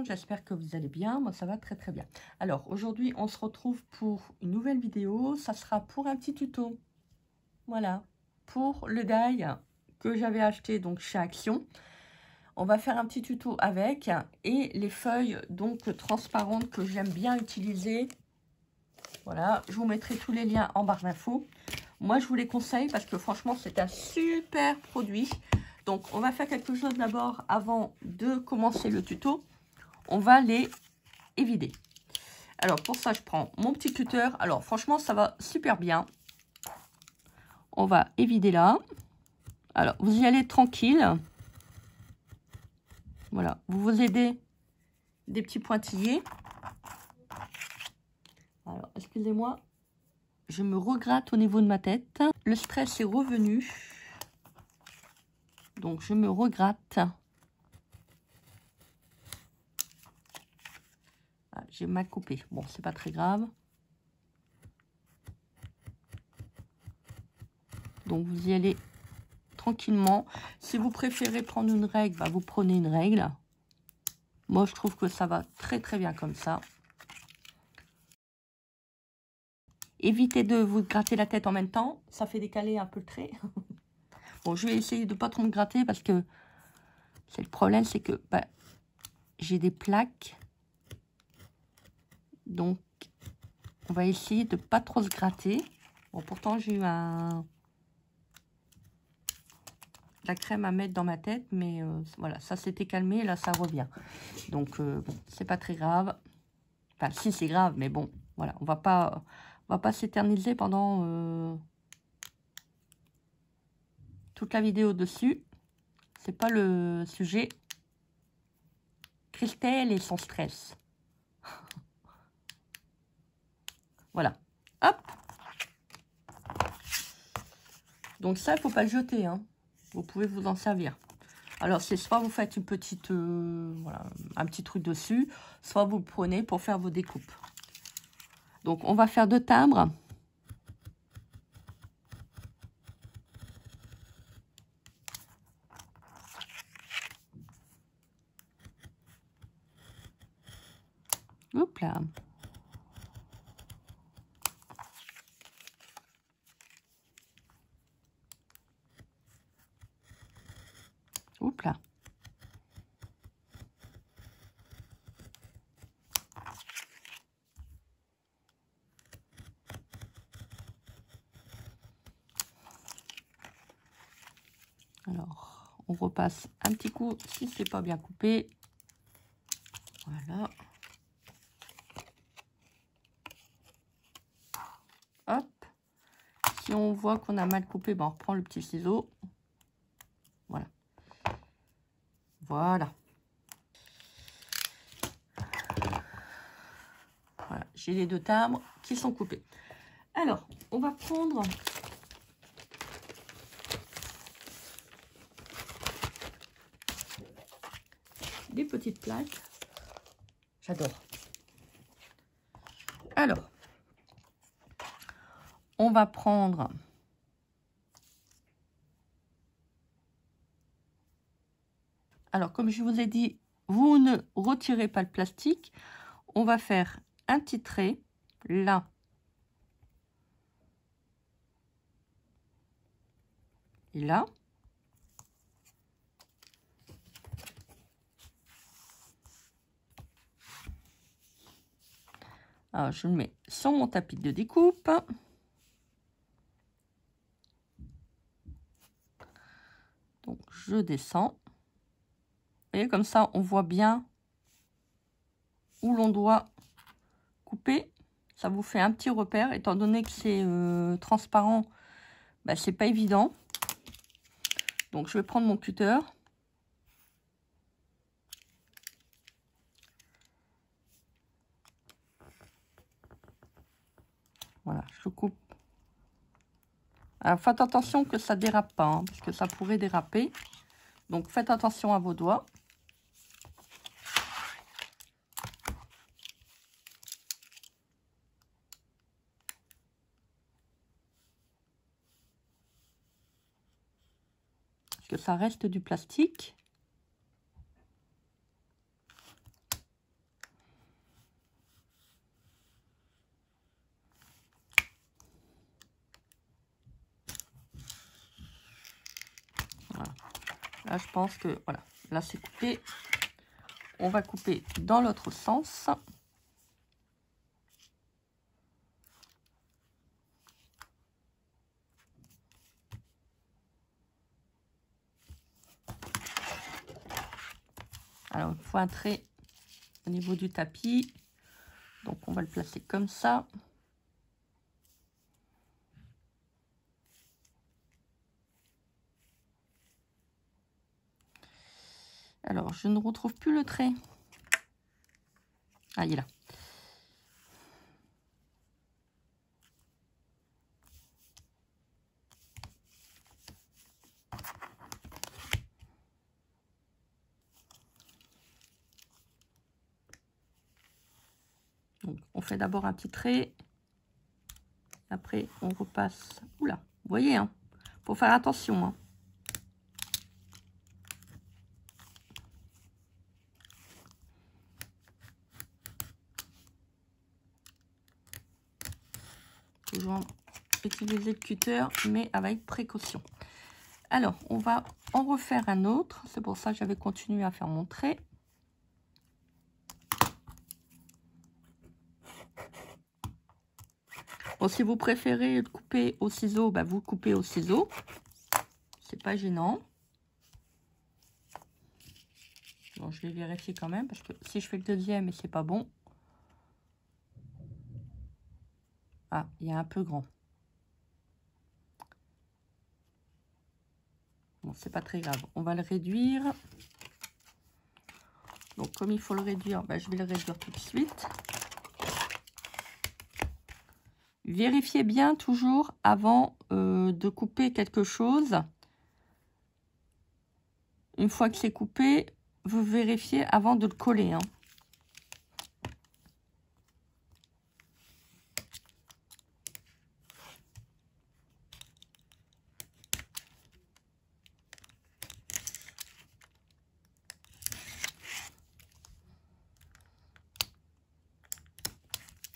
monde, j'espère que vous allez bien. Moi, ça va très très bien. Alors, aujourd'hui, on se retrouve pour une nouvelle vidéo. Ça sera pour un petit tuto. Voilà, pour le die que j'avais acheté donc chez Action. On va faire un petit tuto avec et les feuilles donc transparentes que j'aime bien utiliser. Voilà, je vous mettrai tous les liens en barre d'infos. Moi, je vous les conseille parce que franchement, c'est un super produit. Donc, on va faire quelque chose d'abord avant de commencer le tuto. On va les évider. Alors, pour ça, je prends mon petit cutter. Alors, franchement, ça va super bien. On va évider là. Alors, vous y allez tranquille. Voilà, vous vous aidez des petits pointillés. Alors, excusez-moi, je me regratte au niveau de ma tête. Le stress est revenu. Donc, je me regratte. Ah, j'ai mal coupé. Bon, c'est pas très grave. Donc, vous y allez tranquillement. Si vous préférez prendre une règle, bah, vous prenez une règle. Moi, je trouve que ça va très très bien comme ça. Évitez de vous gratter la tête en même temps. Ça fait décaler un peu le trait. Bon, je vais essayer de ne pas trop me gratter parce que c'est le problème, c'est que bah, j'ai des plaques. Donc, on va essayer de ne pas trop se gratter. Bon, pourtant, j'ai eu de la crème à mettre dans ma tête. Mais voilà, ça s'était calmé. Là, ça revient. Donc, bon, c'est pas très grave. Enfin, si, c'est grave. Mais bon, voilà, on va pas s'éterniser pendant toute la vidéo dessus. C'est pas le sujet. Christelle et son stress. Voilà. Hop. Donc ça, il ne faut pas le jeter. Hein. Vous pouvez vous en servir. Alors, c'est soit vous faites une petite, voilà, un petit truc dessus, soit vous le prenez pour faire vos découpes. Donc, on va faire 2 timbres. Hop là. Hop là. Alors, on repasse un petit coup si c'est pas bien coupé. Voilà. Hop. Si on voit qu'on a mal coupé, ben on reprend le petit ciseau. Voilà. Voilà. Voilà. J'ai les 2 timbres qui sont coupés. Alors, on va prendre des petites plaques. J'adore. Alors, on va prendre alors comme je vous ai dit, vous ne retirez pas le plastique. On va faire un petit trait là et là. Alors, je le mets sur mon tapis de découpe. Donc, je descends. Vous voyez, comme ça, on voit bien où l'on doit couper. Ça vous fait un petit repère. Étant donné que c'est transparent, bah, c'est pas évident. Donc, je vais prendre mon cutter. Voilà, je coupe. Alors, faites attention que ça dérape pas, hein, parce que ça pourrait déraper. Donc, faites attention à vos doigts. Parce que ça reste du plastique. Là, je pense que, voilà, là, c'est coupé. On va couper dans l'autre sens. Alors, il faut un trait au niveau du tapis. Donc, on va le placer comme ça. Alors, je ne retrouve plus le trait. Ah, il est là. Donc, on fait d'abord un petit trait. Après, on repasse. Oula, vous voyez, hein, faut faire attention. Hein. Toujours utiliser le cutter, mais avec précaution. Alors, on va en refaire un autre. C'est pour ça que j'avais continué à faire mon trait. Bon, si vous préférez le couper au ciseau, bah, vous coupez au ciseau. C'est pas gênant. Bon, je vais vérifier quand même, parce que si je fais le deuxième et c'est pas bon. Ah, il y a un peu grand. Bon, c'est pas très grave. On va le réduire. Donc, comme il faut le réduire, bah, je vais le réduire tout de suite. Vérifiez bien toujours avant de couper quelque chose. Une fois que c'est coupé, vous vérifiez avant de le coller. Hein.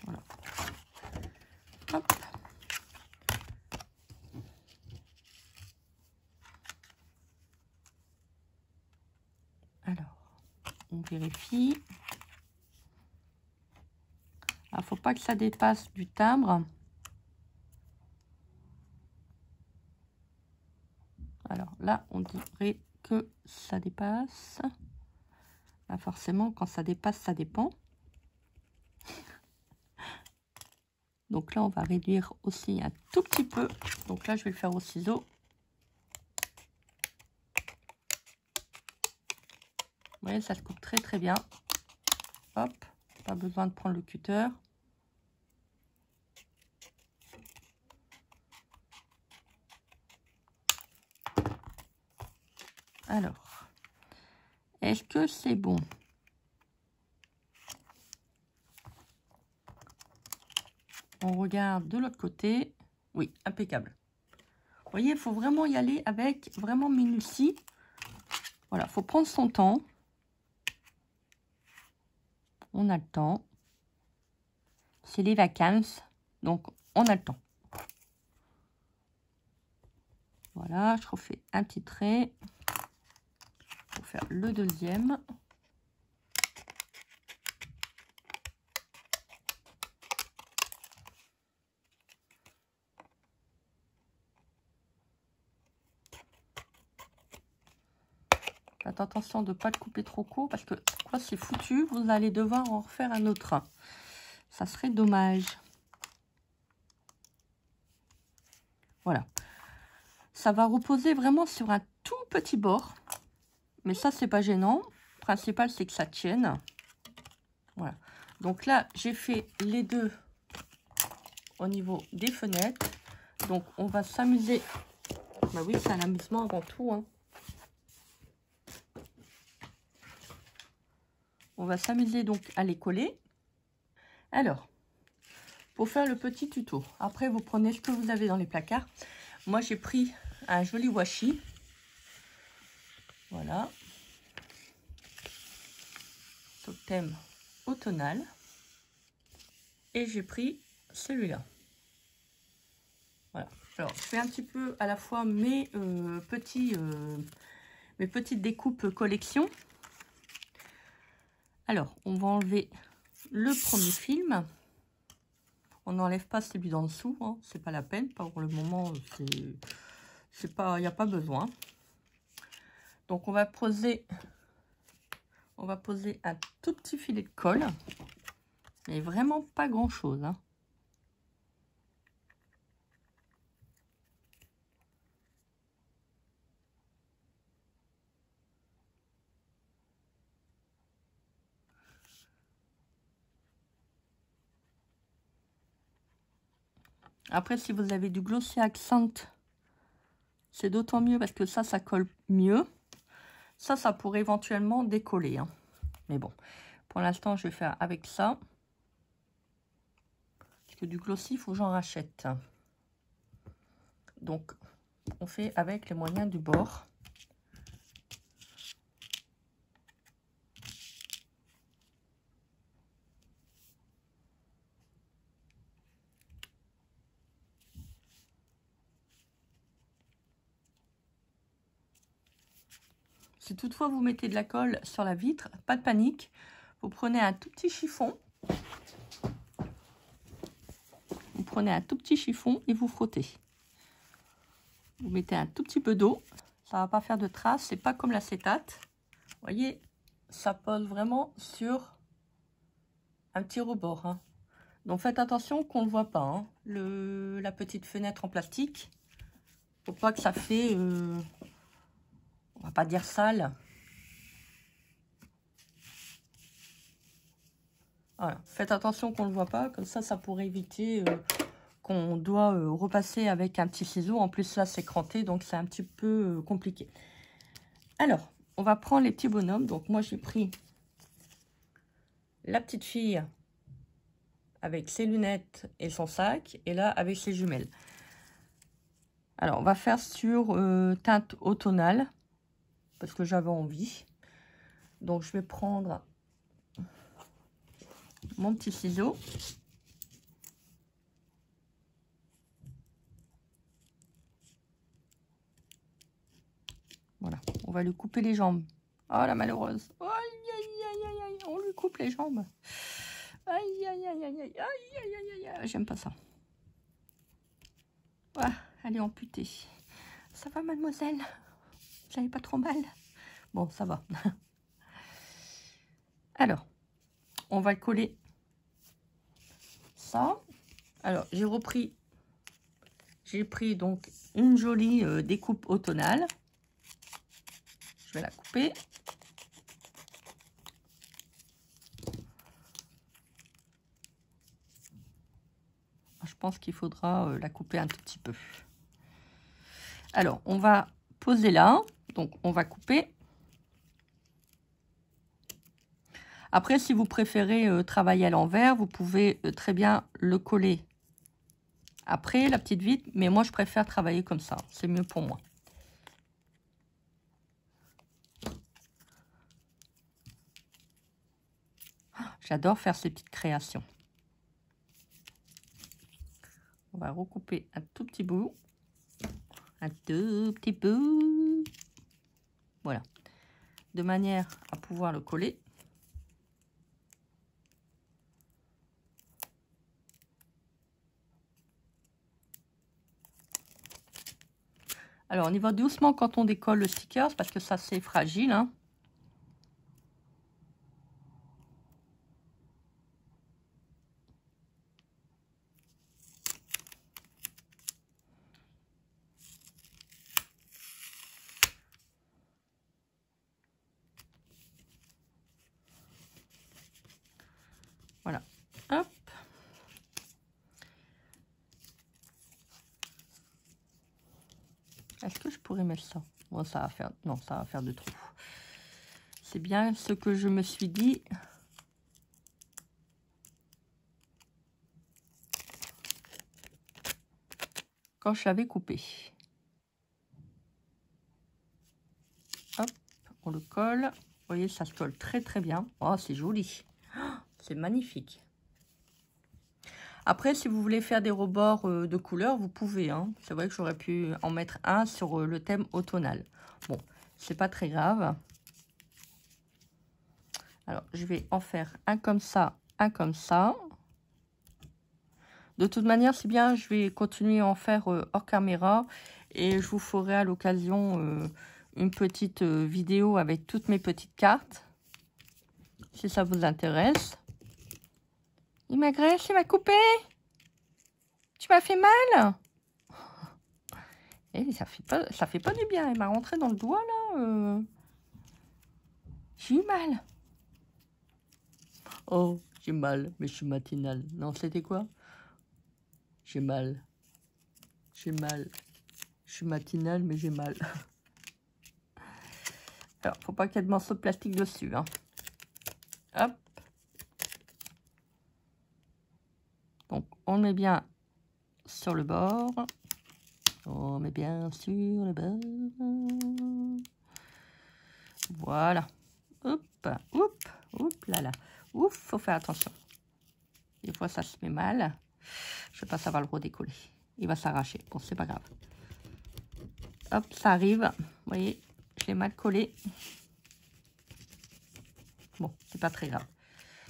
Voilà. Hop. Alors, on vérifie. Il ne faut pas que ça dépasse du timbre. Alors là, on dirait que ça dépasse. Là, forcément, quand ça dépasse, ça dépend. Donc là, on va réduire aussi un tout petit peu. Donc là, je vais le faire au ciseau. Vous voyez, ça se coupe très très bien. Hop, pas besoin de prendre le cutter. Alors, est-ce que c'est bon? On regarde de l'autre côté. Oui, impeccable. Vous voyez, il faut vraiment y aller avec vraiment minutie. Voilà, il faut prendre son temps. On a le temps. C'est les vacances, donc on a le temps. Voilà, je refais un petit trait pour faire le deuxième. Faites attention de ne pas le couper trop court parce que quoi, c'est foutu, vous allez devoir en refaire un autre. Ça serait dommage. Voilà. Ça va reposer vraiment sur un tout petit bord. Mais ça, c'est pas gênant. Le principal, c'est que ça tienne. Voilà. Donc là, j'ai fait les deux au niveau des fenêtres. Donc, on va s'amuser. Bah oui, c'est un amusement avant tout. Hein. On va s'amuser donc à les coller. Alors, pour faire le petit tuto, après, vous prenez ce que vous avez dans les placards. Moi, j'ai pris un joli washi. Voilà. Totem automnal. Et j'ai pris celui-là. Voilà. Alors, je fais un petit peu à la fois mes mes petites découpes collection. Alors, on va enlever le premier film. On n'enlève pas celui d'en dessous, hein, c'est pas la peine. Pour le moment, c'est pas, il n'y a pas besoin. Donc, on va poser un tout petit filet de colle, mais vraiment pas grand-chose, hein. Après, si vous avez du Glossy Accent, c'est d'autant mieux parce que ça colle mieux. Ça pourrait éventuellement décoller, hein. Mais bon, pour l'instant, je vais faire avec ça. Parce que du Glossy, il faut que j'en rachète. Donc, on fait avec les moyens du bord. Si toutefois vous mettez de la colle sur la vitre, pas de panique. Vous prenez un tout petit chiffon. Vous prenez un tout petit chiffon et vous frottez. Vous mettez un tout petit peu d'eau. Ça va pas faire de traces. C'est pas comme l'acétate. Vous voyez, ça pose vraiment sur un petit rebord, hein. Donc faites attention qu'on ne voit pas, hein, la petite fenêtre en plastique. Faut pas que ça fait... on va pas dire sale. Voilà, faites attention qu'on ne le voit pas, comme ça pourrait éviter qu'on doit repasser avec un petit ciseau. En plus là c'est cranté, donc c'est un petit peu compliqué. Alors, on va prendre les petits bonhommes. Donc moi j'ai pris la petite fille avec ses lunettes et son sac, et là avec ses jumelles. Alors on va faire sur teinte automnale, parce que j'avais envie. Donc je vais prendre mon petit ciseau. Voilà, on va lui couper les jambes. Oh la malheureuse. Aïe aïe aïe aïe aïe, on lui coupe les jambes. Aïe aïe aïe aïe aïe aïe aïe aïe, j'aime pas ça. Ah, elle est amputée. Ça va mademoiselle? J'avais pas trop mal? Bon, ça va. Alors, on va coller ça. Alors, j'ai pris donc une jolie découpe automnale. Je vais la couper. Je pense qu'il faudra la couper un tout petit peu. Alors, on va poser là. Donc, on va couper. Après, si vous préférez travailler à l'envers, vous pouvez très bien le coller après la petite vitre. Mais moi, je préfère travailler comme ça. C'est mieux pour moi. J'adore faire ces petites créations. On va recouper un tout petit bout. Un tout petit bout. Voilà. De manière à pouvoir le coller. Alors, on y va doucement quand on décolle le sticker, parce que ça, c'est fragile, hein. Voilà. Hop. Est-ce que je pourrais mettre ça? Bon, ça va faire... Non, ça va faire de trous. C'est bien ce que je me suis dit. Quand je l'avais coupé. Hop, on le colle. Vous voyez, ça se colle très très bien. Oh, c'est joli. Oh, c'est magnifique. Après, si vous voulez faire des rebords de couleurs, vous pouvez, hein. C'est vrai que j'aurais pu en mettre un sur le thème automnal. Bon, c'est pas très grave. Alors, je vais en faire un comme ça, un comme ça. De toute manière, c'est bien, je vais continuer à en faire hors caméra. Et je vous ferai à l'occasion une petite vidéo avec toutes mes petites cartes. Si ça vous intéresse. Il m'agresse, il m'a coupé. Tu m'as fait mal. Et ça fait pas du bien. Il m'a rentré dans le doigt, là. J'ai eu mal. Oh, j'ai mal, mais je suis matinale. Non, c'était quoi? J'ai mal. J'ai mal. Je suis matinale, mais j'ai mal. Alors, faut pas qu'il y ait de morceaux de plastique dessus. Hein. Hop. Donc, on met bien sur le bord. On met bien sur le bord. Voilà. Hop, hop, hop, là, là. Ouf, faut faire attention. Des fois, ça se met mal. Je sais pas, ça va le redécoller. Il va s'arracher. Bon, c'est pas grave. Hop, ça arrive. Vous voyez, je l'ai mal collé. Bon, c'est pas très grave.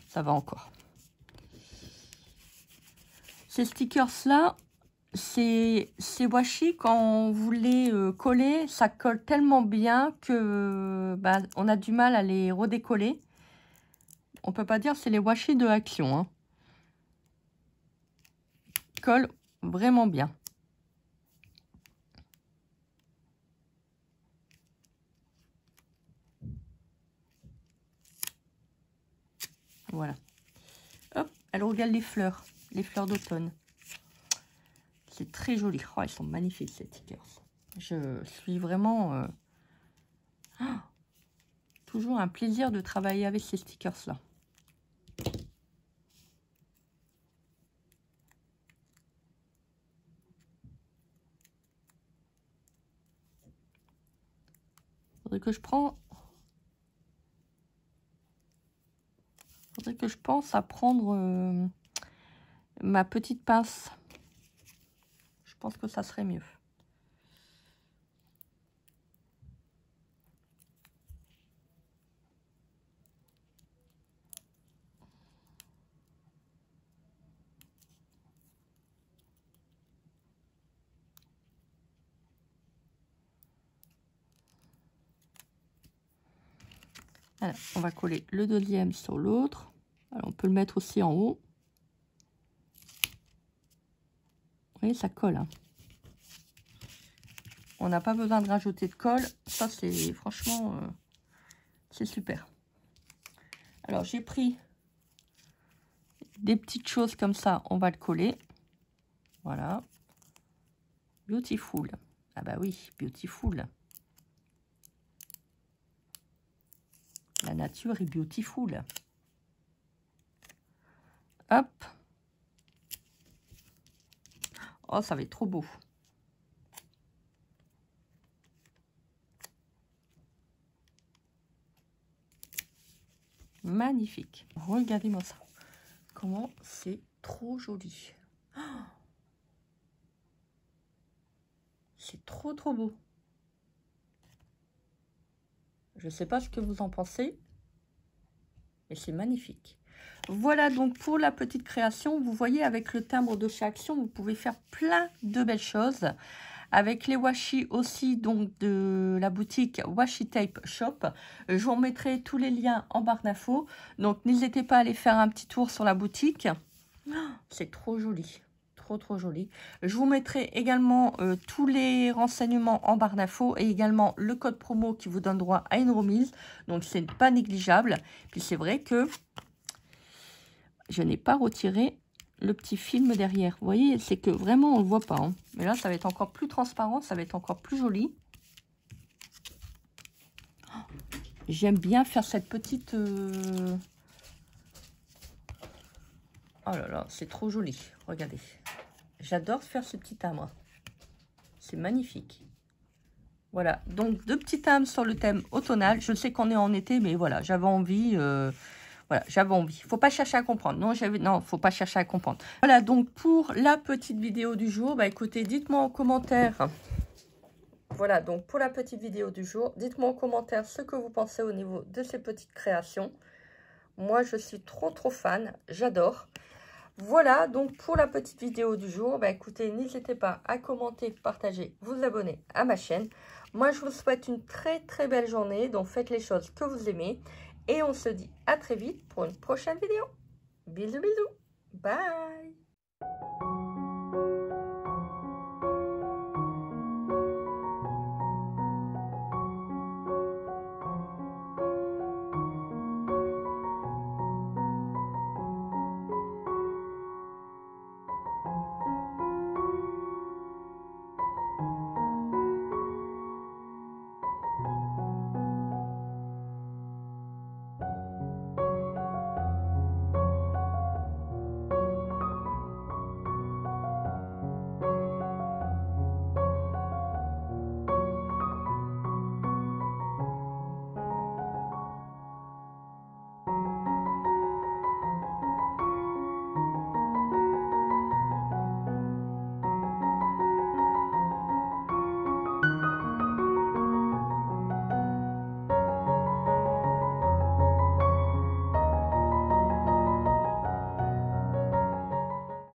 Ça va encore. Ces stickers-là, ces washi, quand vous les collez, ça colle tellement bien que on a du mal à les redécoller. On peut pas dire c'est les washi de Action. Hein. Ils collent vraiment bien. Voilà. Hop, elle regarde les fleurs d'automne. C'est très joli. Oh, ils sont magnifiques ces stickers. Je suis vraiment... toujours un plaisir de travailler avec ces stickers-là. Faudrait que je pense à prendre ma petite pince. Je pense que ça serait mieux. Alors, on va coller le deuxième sur l'autre. Alors, on peut le mettre aussi en haut. Vous voyez, ça colle. Hein. On n'a pas besoin de rajouter de colle. Ça, c'est franchement, c'est super. Alors, j'ai pris des petites choses comme ça. On va le coller. Voilà. Beautiful. Ah bah oui, beautiful. La nature est beautiful. Hop. Oh, ça va être trop beau. Magnifique. Regardez-moi ça. Comment c'est trop joli. Oh, c'est trop beau. Je ne sais pas ce que vous en pensez, mais c'est magnifique. Voilà donc pour la petite création. Vous voyez, avec le timbre de chez Action, vous pouvez faire plein de belles choses. Avec les washi aussi, donc de la boutique Washi Tape Shop. Je vous remettrai tous les liens en barre d'infos. Donc n'hésitez pas à aller faire un petit tour sur la boutique. Oh, c'est trop joli. Trop joli. Je vous mettrai également tous les renseignements en barre d'infos et également le code promo qui vous donne droit à une remise. Donc c'est pas négligeable. Puis c'est vrai que je n'ai pas retiré le petit film derrière. Vous voyez, c'est que vraiment on ne le voit pas. Hein. Mais là, ça va être encore plus transparent, ça va être encore plus joli. Oh, j'aime bien faire cette petite... Oh là là, c'est trop joli. Regardez. J'adore faire ce petit timbre. C'est magnifique. Voilà, donc deux petits timbres sur le thème automnal. Je sais qu'on est en été, mais voilà, j'avais envie... Voilà, j'avais envie. Faut pas chercher à comprendre. Non, faut pas chercher à comprendre. Voilà, donc pour la petite vidéo du jour, bah écoutez, dites-moi en commentaire voilà, donc pour la petite vidéo du jour, dites-moi en commentaire ce que vous pensez au niveau de ces petites créations. Moi, je suis trop fan, j'adore. Voilà, donc pour la petite vidéo du jour, bah écoutez, n'hésitez pas à commenter, partager, vous abonner à ma chaîne. Moi, je vous souhaite une très belle journée, donc faites les choses que vous aimez. Et on se dit à très vite pour une prochaine vidéo. Bisous, bisous. Bye.